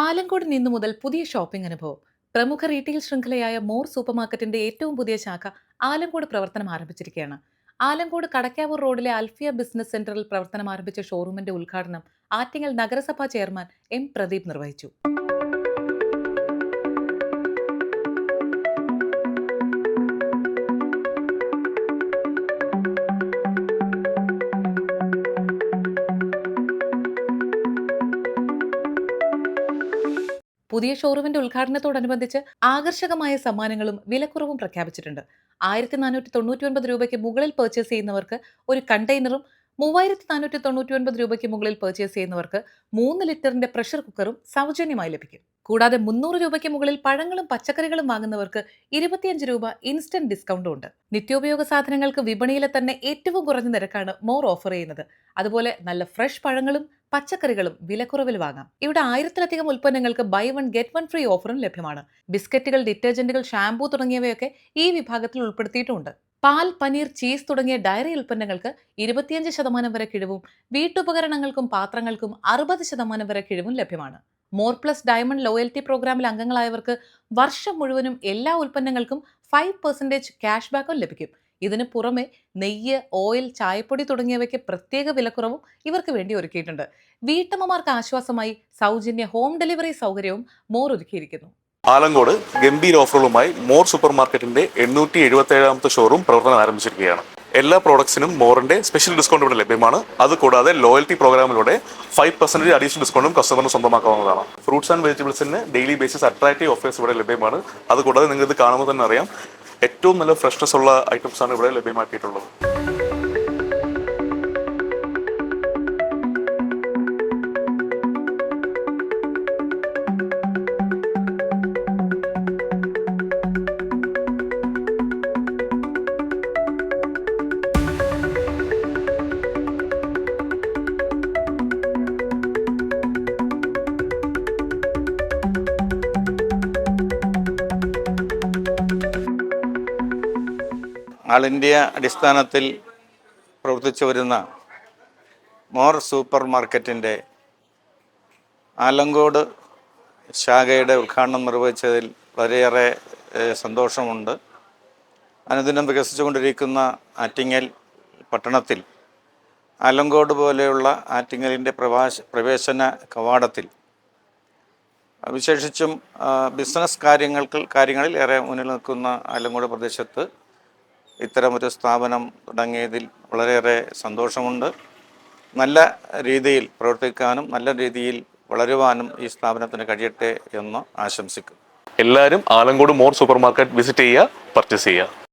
ആലങ്കോട് നിന്നു മുതൽ പുതിയ ഷോപ്പിംഗ് അനുഭവം. പ്രമുഖ റീറ്റെയിൽ ശൃംഖലയായ മോർ സൂപ്പർമാർക്കറ്റിന്റെ ഏറ്റവും പുതിയ ശാഖ ആലങ്കോട് പ്രവർത്തനം ആരംഭിച്ചിരിക്കുകയാണ്. ആലങ്കോട് കടക്കാവൂർ റോഡിലെ അൽഫിയ ബിസിനസ് സെന്ററിൽ പ്രവർത്തനം ആരംഭിച്ച ഷോറൂമിന്റെ ഉദ്ഘാടനം ആറ്റിങ്ങൽ നഗരസഭാ ചെയർമാൻ എം പ്രദീപ് നിർവഹിച്ചു. പുതിയ ഷോറൂമിന്റെ ഉദ്ഘാടനത്തോടനുബന്ധിച്ച് ആകർഷകമായ സമ്മാനങ്ങളും വിലക്കുറവും പ്രഖ്യാപിച്ചിട്ടുണ്ട്. 1499 രൂപയ്ക്ക് മുകളിൽ പർച്ചേസ് ചെയ്യുന്നവർക്ക് ഒരു കണ്ടെയ്നറും 3499 രൂപയ്ക്ക് മുകളിൽ പർച്ചേസ് ചെയ്യുന്നവർക്ക് 3 ലിറ്ററിന്റെ പ്രഷർ കുക്കറും സൗജന്യമായി ലഭിക്കും. കൂടാതെ 300 രൂപയ്ക്ക് മുകളിൽ പഴങ്ങളും പച്ചക്കറികളും വാങ്ങുന്നവർക്ക് 25 രൂപ ഇൻസ്റ്റന്റ് ഡിസ്കൗണ്ടും ഉണ്ട്. നിത്യോപയോഗ സാധനങ്ങൾക്ക് വിപണിയിലെ തന്നെ ഏറ്റവും കുറഞ്ഞ നിരക്കാണ് മോർ ഓഫർ ചെയ്യുന്നത്. അതുപോലെ നല്ല ഫ്രഷ് പഴങ്ങളും പച്ചക്കറികളും വിലക്കുറവിൽ വാങ്ങാം. ഇവിടെ 1000-ലധികം ഉൽപ്പന്നങ്ങൾക്ക് buy one get one free ഓഫറും ലഭ്യമാണ്. ബിസ്ക്കറ്റുകൾ, ഡിറ്റർജന്റുകൾ, ഷാംപൂ തുടങ്ങിയവയൊക്കെ ഈ വിഭാഗത്തിൽ ഉൾപ്പെടുത്തിയിട്ടുമുണ്ട്. പാൽ, പനീർ, ചീസ് തുടങ്ങിയ ഡയറി ഉൽപ്പന്നങ്ങൾക്ക് 25% വരെ കിഴിവും വീട്ടുപകരണങ്ങൾക്കും പാത്രങ്ങൾക്കും 60% വരെ കിഴിവും ലഭ്യമാണ്. മോർ പ്ലസ് ഡയമണ്ട് ലോയൽറ്റി പ്രോഗ്രാമിൽ അംഗങ്ങളായവർക്ക് വർഷം മുഴുവനും എല്ലാ ഉൽപ്പന്നങ്ങൾക്കും 5% ക്യാഷ് ബാക്കും ലഭിക്കും. ഇതിനു പുറമെ നെയ്യ്, ഓയിൽ, ചായപ്പൊടി തുടങ്ങിയവയ്ക്ക് പ്രത്യേക വിലക്കുറവും ഇവർക്ക് വേണ്ടി ഒരുക്കിയിട്ടുണ്ട്. വീട്ടമ്മമാർക്ക് ആശ്വാസമായി സൗജന്യ ഹോം ഡെലിവറി സൗകര്യവും മോർ ഒരുക്കിയിരിക്കുന്നു. ആലങ്കോട് ഗംഭീര ഓഫറുകളുമായി മോർ സൂപ്പർ മാർക്കറ്റിന്റെ 877ാമത്തെ ഷോറൂം പ്രവർത്തനം ആരംഭിച്ചിരിക്കുകയാണ്. എല്ലാ പ്രോഡക്ട്സിനും മോറിന്റെ സ്പെഷ്യൽ ഡിസ്കൗണ്ട് ഇവിടെ ലഭ്യമാണ്. അതുകൂടാതെ ലോയൽറ്റി പ്രോഗ്രാമിലൂടെ 5% അഡീഷണൽ ഡിസ്കൗണ്ടും കസ്റ്റമറിന് സ്വന്തമാക്കാവുന്നതാണ്. ഫ്രൂട്ട്സ് ആൻഡ് വെജിറ്റബിൾസിന് ഡെയിലി ബേസിസ് അട്രാക്റ്റീവ് ഓഫേഴ്സ് ഇവിടെ ലഭ്യമാണ്. അതുകൂടാതെ നിങ്ങൾക്ക് ഇത് കാണുമ്പോൾ തന്നെ അറിയാം, ഏറ്റവും നല്ല ഫ്രഷ്നെസ് ഉള്ള ഐറ്റംസ് ആണ് ഇവിടെ ലഭ്യമാക്കിയിട്ടുള്ളത്. ആൾ ഇന്ത്യ അടിസ്ഥാനത്തിൽ പ്രവർത്തിച്ചു വരുന്ന മോർ സൂപ്പർ മാർക്കറ്റിൻ്റെ ആലങ്കോട് ശാഖയുടെ ഉദ്ഘാടനം നിർവഹിച്ചതിൽ വളരെയേറെ സന്തോഷമുണ്ട്. അനുദിനം വികസിച്ചുകൊണ്ടിരിക്കുന്ന ആറ്റിങ്ങൽ പട്ടണത്തിൽ ആലങ്കോട് പോലെയുള്ള ആറ്റിങ്ങലിൻ്റെ പ്രവേശന കവാടത്തിൽ വിശേഷിച്ചും ബിസിനസ് കാര്യങ്ങളിൽ ഏറെ മുന്നിൽ നിൽക്കുന്ന ആലങ്കോട് പ്രദേശത്ത് ഇത്തരമൊരു സ്ഥാപനം തുടങ്ങിയതിൽ വളരെയേറെ സന്തോഷമുണ്ട്. നല്ല രീതിയിൽ പ്രവർത്തിക്കാനും നല്ല രീതിയിൽ വളരുവാനും ഈ സ്ഥാപനത്തിന് കഴിയട്ടെ എന്ന് ആശംസിക്കുന്നു. എല്ലാവരും Alangode More supermarket visit ചെയ്യുക, പർച്ചേസ് ചെയ്യുക.